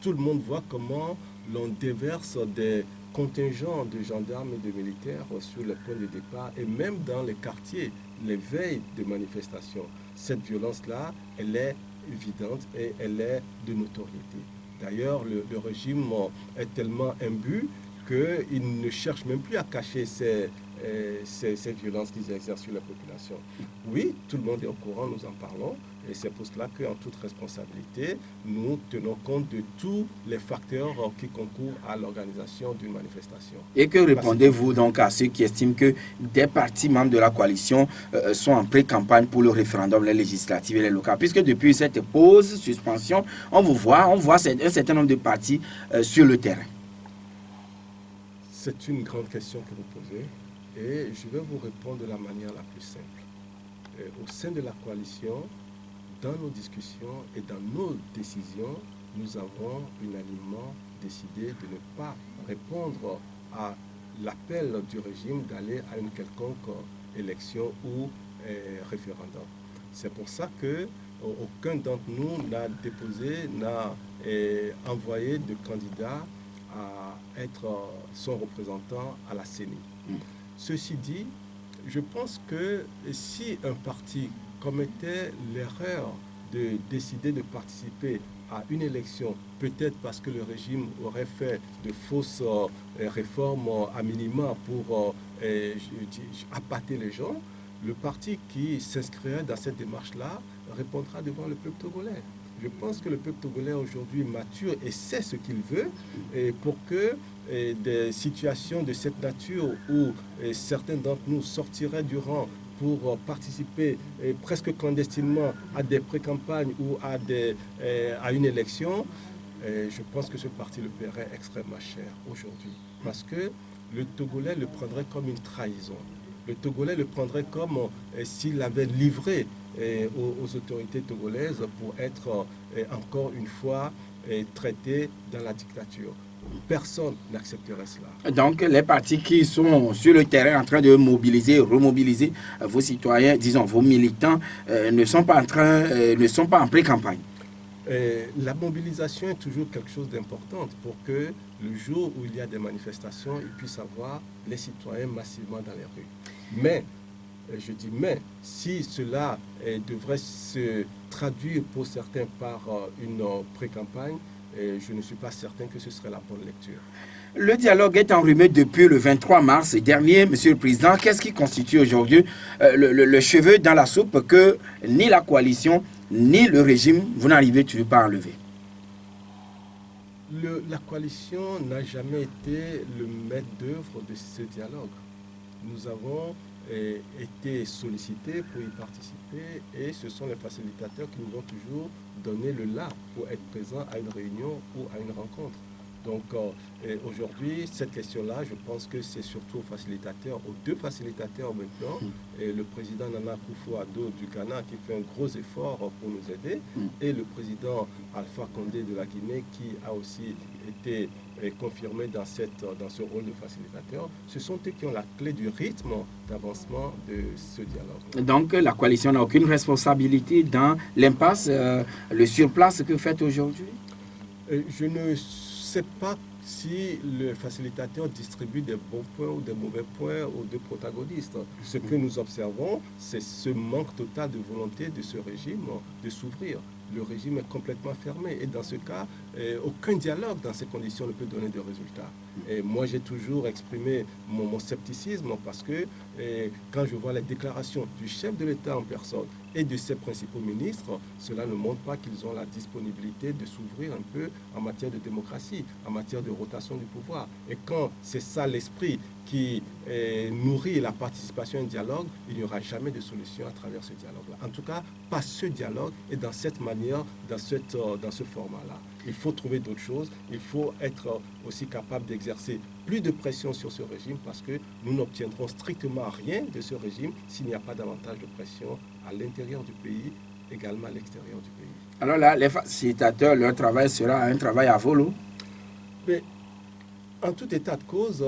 Tout le monde voit comment l'on déverse des contingents de gendarmes et de militaires sur les points de départ et même dans les quartiers, les veilles de manifestations. Cette violence-là, elle est évidente et elle est de notoriété. D'ailleurs, le régime est tellement imbu qu'il ne cherche même plus à cacher ces violences qu'ils exercent sur la population. Oui, tout le monde est au courant, nous en parlons, et c'est pour cela qu'en toute responsabilité, nous tenons compte de tous les facteurs qui concourent à l'organisation d'une manifestation. Et que répondez-vous donc à ceux qui estiment que des partis membres de la coalition sont en pré-campagne pour le référendum, les législatives et les locales? Puisque depuis cette pause, suspension, on voit un certain nombre de partis sur le terrain. C'est une grande question que vous posez. Et je vais vous répondre de la manière la plus simple. Au sein de la coalition, dans nos discussions et dans nos décisions, nous avons unanimement décidé de ne pas répondre à l'appel du régime d'aller à une quelconque élection ou référendum. C'est pour ça que aucun d'entre nous n'a envoyé de candidat à être son représentant à la CENI. Ceci dit, je pense que si un parti commettait l'erreur de décider de participer à une élection, peut-être parce que le régime aurait fait de fausses réformes à minima pour appâter les gens, le parti qui s'inscrirait dans cette démarche-là répondra devant le peuple togolais. Je pense que le peuple togolais aujourd'hui mature et sait ce qu'il veut et pour que des situations de cette nature où certains d'entre nous sortiraient du rang pour participer presque clandestinement à des pré-campagnes ou à une élection, je pense que ce parti le paierait extrêmement cher aujourd'hui. Parce que le Togolais le prendrait comme une trahison. Le Togolais le prendrait comme s'il avait livré aux autorités togolaises pour être encore une fois traité dans la dictature. Personne n'accepterait cela. Donc, les partis qui sont sur le terrain en train de mobiliser, remobiliser vos citoyens, disons vos militants, ne sont pas en pré-campagne. La mobilisation est toujours quelque chose d'important pour que le jour où il y a des manifestations, ils puissent avoir les citoyens massivement dans les rues. Mais, je dis mais, si cela devrait se traduire pour certains par une pré-campagne, je ne suis pas certain que ce serait la bonne lecture. Le dialogue est enrhumé depuis le 23 mars dernier, Monsieur le Président. Qu'est-ce qui constitue aujourd'hui le cheveu dans la soupe que ni la coalition, ni le régime, vous n'arrivez toujours pas à enlever? La coalition n'a jamais été le maître d'œuvre de ce dialogue. Nous avons été sollicités pour y participer et ce sont les facilitateurs qui nous ont toujours donné le là pour être présents à une réunion ou à une rencontre. Donc aujourd'hui, cette question-là, je pense que c'est surtout aux facilitateurs, aux deux facilitateurs maintenant, et le président Nana Akufo-Addo du Ghana qui fait un gros effort pour nous aider, et le président Alpha Condé de la Guinée qui a aussi été confirmé dans ce rôle de facilitateur. Ce sont eux qui ont la clé du rythme d'avancement de ce dialogue. Donc la coalition n'a aucune responsabilité dans l'impasse, le surplace que vous faites aujourd'hui? Je ne sais pas si le facilitateur distribue des bons points ou des mauvais points aux deux protagonistes. Ce que nous observons, c'est ce manque total de volonté de ce régime de s'ouvrir. Le régime est complètement fermé et dans ce cas, aucun dialogue dans ces conditions ne peut donner de résultats. Et moi, j'ai toujours exprimé mon scepticisme parce que quand je vois les déclarations du chef de l'État en personne et de ses principaux ministres, cela ne montre pas qu'ils ont la disponibilité de s'ouvrir un peu en matière de démocratie, en matière de rotation du pouvoir. Et quand c'est ça l'esprit qui nourrit la participation à un dialogue, il n'y aura jamais de solution à travers ce dialogue-là. En tout cas, pas ce dialogue et dans cette manière, dans ce format-là. Il faut trouver d'autres choses. Il faut être aussi capable d'exercer plus de pression sur ce régime parce que nous n'obtiendrons strictement rien de ce régime s'il n'y a pas davantage de pression à l'intérieur du pays, également à l'extérieur du pays. Alors là, les facilitateurs, leur travail sera un travail à volo? Mais, en tout état de cause,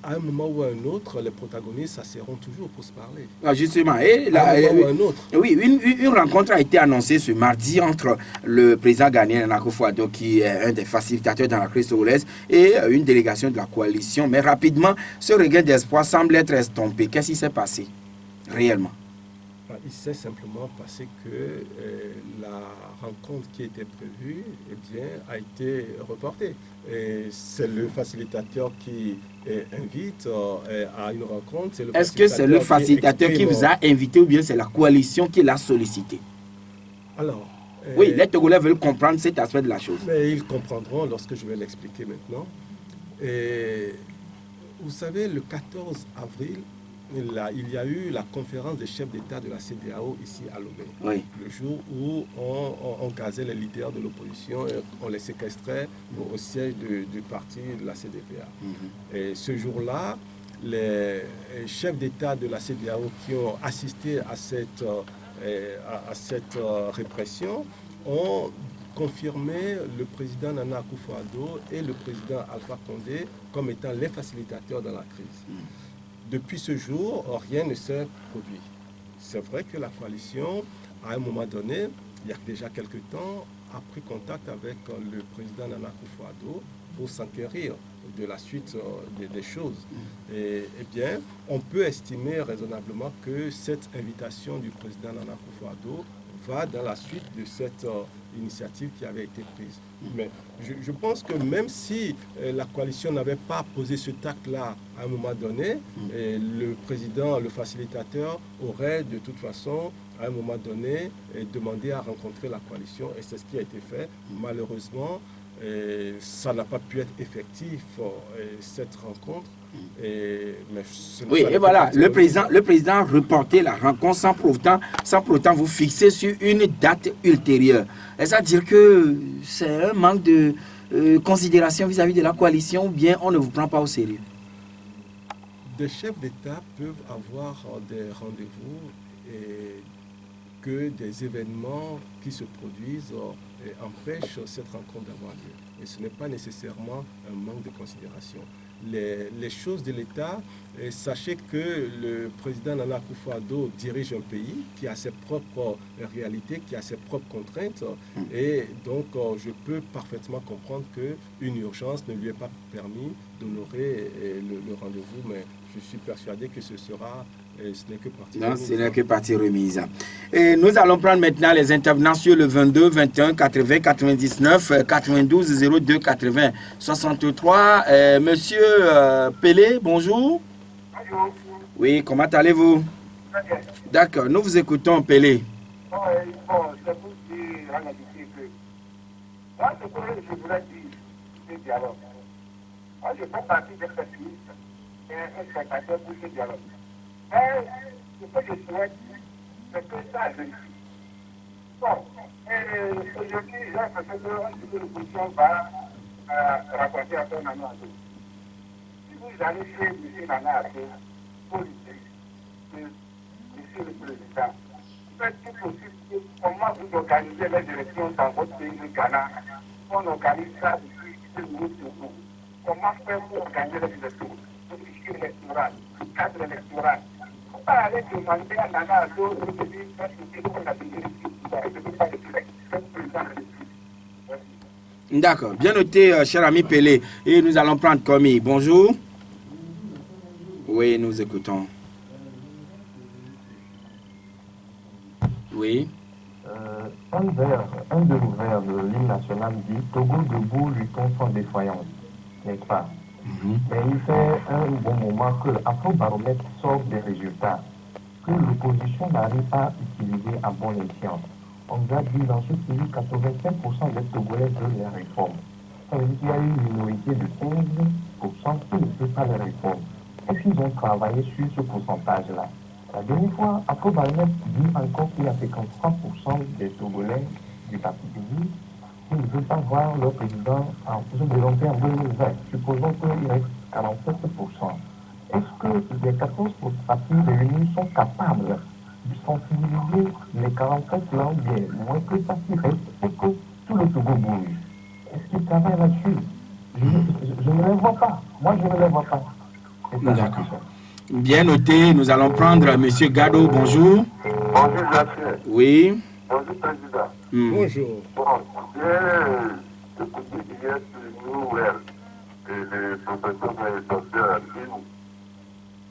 à un moment ou à un autre, les protagonistes s'asserront toujours pour se parler. Ah, justement, et là, à un moment ou à un autre. Oui, une rencontre a été annoncée ce mardi entre le président ghanéen Nana Akufo-Addo, qui est un des facilitateurs dans la crise togolaise, et une délégation de la coalition. Mais rapidement, ce regain d'espoir semble être estompé. Qu'est-ce qui s'est passé réellement? Il s'est simplement passé que la rencontre qui était prévue a été reportée. C'est le facilitateur qui invite à une rencontre. Est-ce que c'est le facilitateur qui vous a invité ou bien c'est la coalition qui l'a sollicité? Alors, oui, les Togolais veulent comprendre cet aspect de la chose. Mais ils comprendront lorsque je vais l'expliquer maintenant. Et vous savez, le 14 avril, il y a eu la conférence des chefs d'État de la CEDEAO ici à Lomé. Oui. Le jour où on gazait les leaders de l'opposition et on les séquestrait au siège du parti de la CDPA. Et ce jour-là, les chefs d'État de la CEDEAO qui ont assisté à cette répression ont confirmé le président Nana Akufo-Addo et le président Alpha Condé comme étant les facilitateurs dans la crise. Depuis ce jour, rien ne s'est produit. C'est vrai que la coalition, à un moment donné, il y a déjà quelques temps, a pris contact avec le président Nana Akufo-Addo pour s'enquérir de la suite des choses. Et bien, on peut estimer raisonnablement que cette invitation du président Nana Akufo-Addo va dans la suite de cette initiative qui avait été prise. Mais je pense que même si la coalition n'avait pas posé ce tact-là à un moment donné, le président, le facilitateur aurait de toute façon, à un moment donné, demandé à rencontrer la coalition et c'est ce qui a été fait. Malheureusement, ça n'a pas pu être effectif, cette rencontre. Oui, et voilà, le président a reporté la rencontre sans pour autant vous fixer sur une date ultérieure. C'est-à-dire que c'est un manque de considération vis-à-vis de la coalition ou bien on ne vous prend pas au sérieux? Des chefs d'État peuvent avoir des rendez-vous et que des événements qui se produisent empêchent cette rencontre d'avoir lieu. Et ce n'est pas nécessairement un manque de considération. Les choses de l'État, sachez que le président Nana Akufo-Addo dirige un pays qui a ses propres réalités, qui a ses propres contraintes. Et donc, je peux parfaitement comprendre qu'une urgence ne lui est pas permis d'honorer le rendez-vous. Mais je suis persuadé que ce sera... ce n'est que partie remise. Non, ce n'est que partie remise. Et nous allons prendre maintenant les intervenants sur le 22 21 80 99 92 02 80 63. Monsieur Pelé, bonjour. Bonjour. Oui, comment allez-vous? Très bien. D'accord, nous vous écoutons, Pelé. Bon, c'est pour dire en réalité que moi, ce que je voulais dire, c'est dialogue. Moi, je fais partie des pessimistes et un spectateur pour ce dialogue. Mais ce que je souhaite, c'est que ça vérifie. Bon, aujourd'hui, j'ai l'impression que l'opposition va raconter à son ami. Si vous allez chez M. Nana Adé, pour lui dire que Monsieur le Président, faites tout possible comment vous organisez les élections dans votre pays, le Ghana. On organise ça depuis 2 minutes sur vous. Comment faire pour organiser les élections, le fichier électoral, le cadre électoral. Il ne faut pas aller demander à Nana Adé de dire que qu'on a des élections. D'accord, bien noté, cher ami Pelé. Et nous allons prendre Komi. Bonjour. Oui, nous écoutons. Oui. Un de nos vers de l'hymne national dit Togo debout, luttons sans défaillance, n'est-ce pas? Mais il fait un bon moment que l'Afro-baromètre sort des résultats, que l'opposition n'arrive pas à utiliser à bon escient. On nous a dit dans ce pays, 85% des Togolais veulent les réformes. Ça veut dire qu'il y a une minorité de 15% qui ne veut pas les réformes. Est-ce qu'ils ont travaillé sur ce pourcentage-là? La dernière fois, Afro-baromètre dit encore qu'il y a 53% des Togolais du parti public qui ne veulent pas voir leur président en faisant de l'entrée en 2020. Supposons qu'il reste 47%. Est-ce que les 14 partis réunis sont capables de sensibiliser les 47 là ou bien moins que ça qui reste et que tout le Togo bouge? Est-ce qu'ils travaillent là-dessus? Je ne les vois pas. Moi, je ne les vois pas. D'accord. Bien noté, nous allons prendre M. Gado. Bonjour. Bonjour, Jacques. Oui. Bonjour, Président. Bonjour. Bon, j'ai écouté hier sur New Well et le professeur de docteur Lim,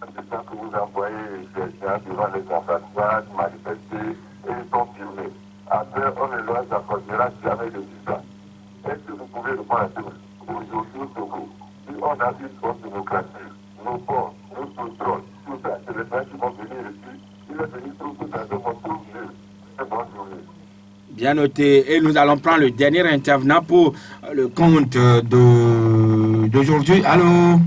c'est ça que vous envoyez des gens devant les ambassades, manifester et ils sont filmés. Après, on ne leur accordera jamais de visa. Est-ce que vous pouvez répondre à ça? Aujourd'hui au Togo, si on a une forte démocratie, nos ports, nos pétroles, tout ça, c'est les gens qui vont venir ici. Il est venu tout ça, donc on trouve mieux. C'est bonne journée. Bien noté. Et nous allons prendre le dernier intervenant pour le compte d'aujourd'hui. Allô?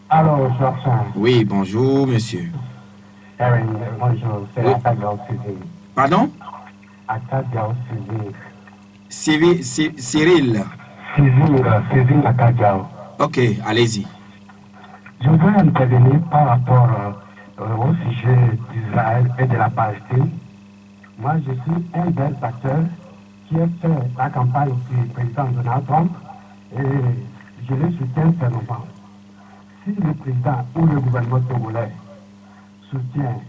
Alors, Georges. Oui, bonjour, monsieur. Bonjour, c'est Oui. Atadiao Civil. Pardon? Atadiao Civil. Cyril. Civil Atadiao. Ok, allez-y. Je voudrais intervenir par rapport au sujet d'Israël et de la Palestine. Moi, je suis un des acteurs qui a fait la campagne du président Donald Trump et je le soutiens fermement. Si le président ou le gouvernement togolais soutient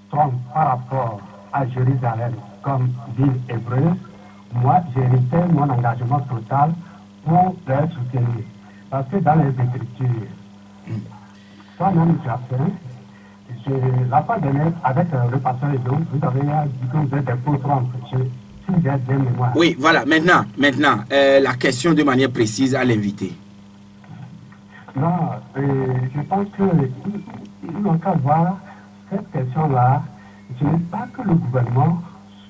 Trump par rapport à Jérusalem comme ville hébreuse, moi, j'ai réitéré mon engagement total pour les soutenir. Parce que dans les Écritures, toi-même tu as fait, la fois dernière, avec le pasteur Edo, vous avez dit que vous êtes un peu Trump. Si j'ai bien mémoire. Oui, voilà, maintenant, la question de manière précise à l'invité. Non, je pense qu'il n'ont qu'à voir cette question-là. Ce n'est pas que le gouvernement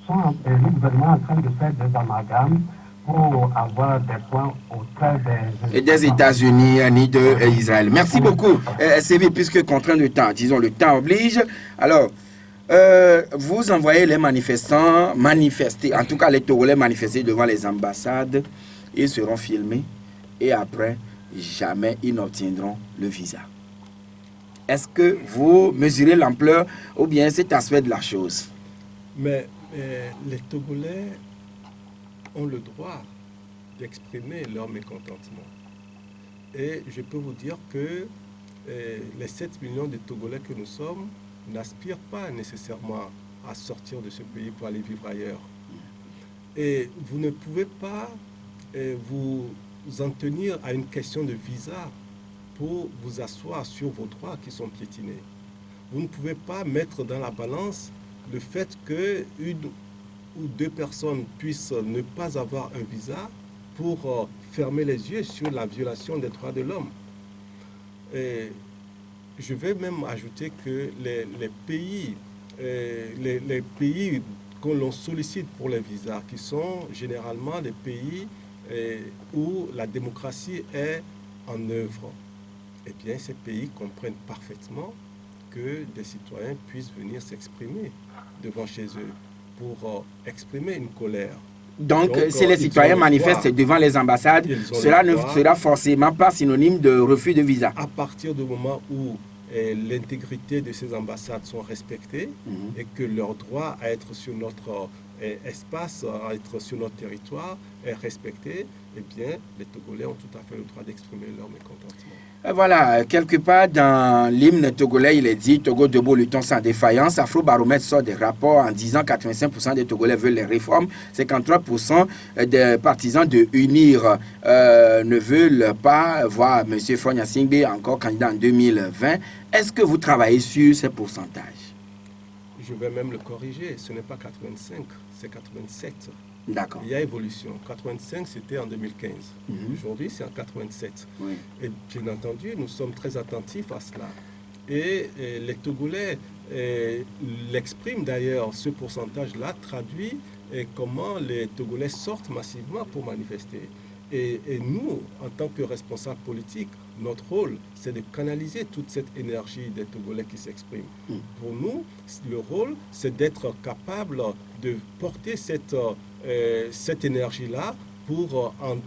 est en train de faire des amalgames pour avoir des points auprès Et des États-Unis ni d'Israël. Merci beaucoup, Sévi, puisque contraint de temps, disons, le temps oblige. Alors, vous envoyez les manifestants manifester, en tout cas les Togolais manifester devant les ambassades, ils seront filmés et après, jamais ils n'obtiendront le visa. Est-ce que vous mesurez l'ampleur ou bien cet aspect de la chose? Mais les Togolais ont le droit d'exprimer leur mécontentement. Et je peux vous dire que les 7 millions de Togolais que nous sommes n'aspirent pas nécessairement à sortir de ce pays pour aller vivre ailleurs. Et vous ne pouvez pas vous en tenir à une question de visa pour vous asseoir sur vos droits qui sont piétinés. Vous ne pouvez pas mettre dans la balance le fait qu'une ou 2 personnes puissent ne pas avoir un visa pour fermer les yeux sur la violation des droits de l'homme. Et je vais même ajouter que les pays que l'on sollicite pour les visas, qui sont généralement les pays où la démocratie est en œuvre, eh bien, ces pays comprennent parfaitement que des citoyens puissent venir s'exprimer devant chez eux pour exprimer une colère. Donc si les citoyens manifestent devant les ambassades, cela ne sera forcément pas synonyme de refus de visa. À partir du moment où l'intégrité de ces ambassades sont respectées et que leur droit à être sur notre espace, à être sur notre territoire est respecté, eh bien, les Togolais ont tout à fait le droit d'exprimer leur mécontentement. Voilà, quelque part dans l'hymne togolais, il est dit « Togo debout, luttons sans défaillance ». Afrobaromètre sort des rapports en disant 85% des Togolais veulent les réformes, 53% des partisans de UNIR ne veulent pas voir M. Fronya Singbe encore candidat en 2020. Est-ce que vous travaillez sur ces pourcentages? Je vais même le corriger, ce n'est pas 85, c'est 87. D'accord. Il y a évolution. 85, c'était en 2015. Aujourd'hui, c'est en 87. Oui. Et bien entendu, nous sommes très attentifs à cela. Et les Togolais l'expriment d'ailleurs, ce pourcentage-là traduit comment les Togolais sortent massivement pour manifester. Et nous, en tant que responsables politiques, notre rôle, c'est de canaliser toute cette énergie des Togolais qui s'expriment. Pour nous, le rôle, c'est d'être capable de porter cette énergie-là pour en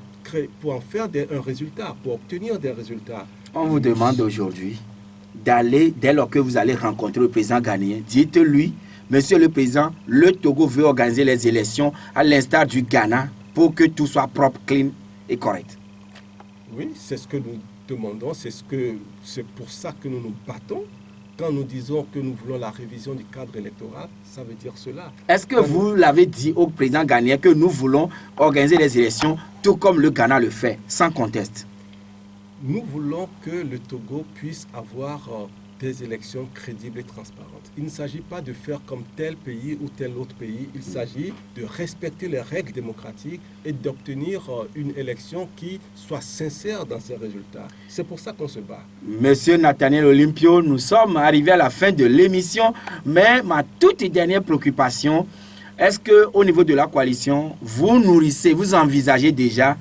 faire un résultat, pour obtenir des résultats. On vous demande aujourd'hui d'aller, dès lors que vous allez rencontrer le président ghanéen, dites-lui, Monsieur le Président, le Togo veut organiser les élections à l'instar du Ghana pour que tout soit propre, clean et correct. Oui, c'est ce que nous demandons, c'est pour ça que nous nous battons. Quand nous disons que nous voulons la révision du cadre électoral, ça veut dire cela. Est-ce que vous l'avez dit au président ghanéen que nous voulons organiser les élections tout comme le Ghana le fait, sans conteste? Nous voulons que le Togo puisse avoir des élections crédibles et transparentes. Il ne s'agit pas de faire comme tel pays ou tel autre pays. Il s'agit de respecter les règles démocratiques et d'obtenir une élection qui soit sincère dans ses résultats. C'est pour ça qu'on se bat. Monsieur Nathaniel Olympio, nous sommes arrivés à la fin de l'émission, mais ma toute dernière préoccupation, est-ce qu'au niveau de la coalition, vous nourrissez, vous envisagez déjà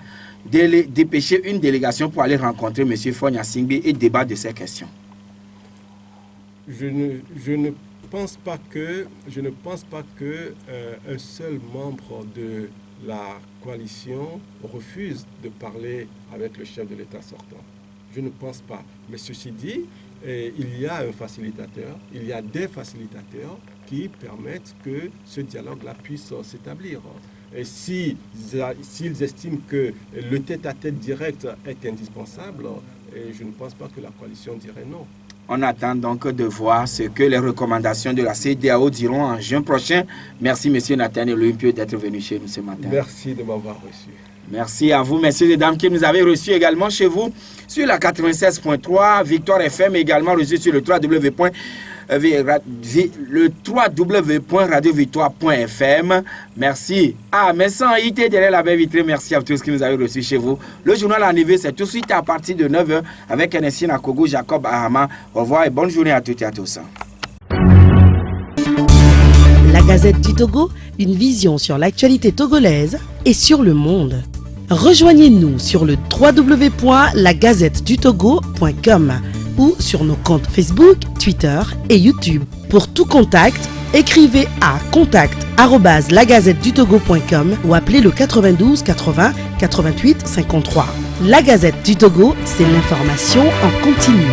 de dépêcher une délégation pour aller rencontrer M. Fronya Singbe et débattre de ces questions? Je ne pense pas que un seul membre de la coalition refuse de parler avec le chef de l'État sortant. Je ne pense pas. Mais ceci dit, il y a un facilitateur, il y a des facilitateurs qui permettent que ce dialogue-là puisse s'établir. Et s'ils estiment que le tête-à-tête direct est indispensable, je ne pense pas que la coalition dirait non. On attend donc de voir ce que les recommandations de la CEDEAO diront en juin prochain. Merci, M. Nathaniel Olympio, d'être venu chez nous ce matin. Merci de m'avoir reçu. Merci à vous, messieurs et dames, qui nous avez reçus également chez vous sur la 96.3, Victoire FM, également reçu sur le www.radiovictoire.fm. Merci. Mais sans IT derrière la belle vitrine, merci à tous qui nous avez reçus chez vous. Le journal en arrivé, c'est tout de suite à partir de 9h avec Enessi Nakogo, Jacob Ahama. Au revoir et bonne journée à toutes et à tous. La Gazette du Togo, une vision sur l'actualité togolaise et sur le monde. Rejoignez-nous sur le www.lagazettedutogo.com ou sur nos comptes Facebook, Twitter et YouTube. Pour tout contact, écrivez à contact@lagazettedutogo.com ou appelez le 92 80 88 53. La Gazette du Togo, c'est l'information en continu.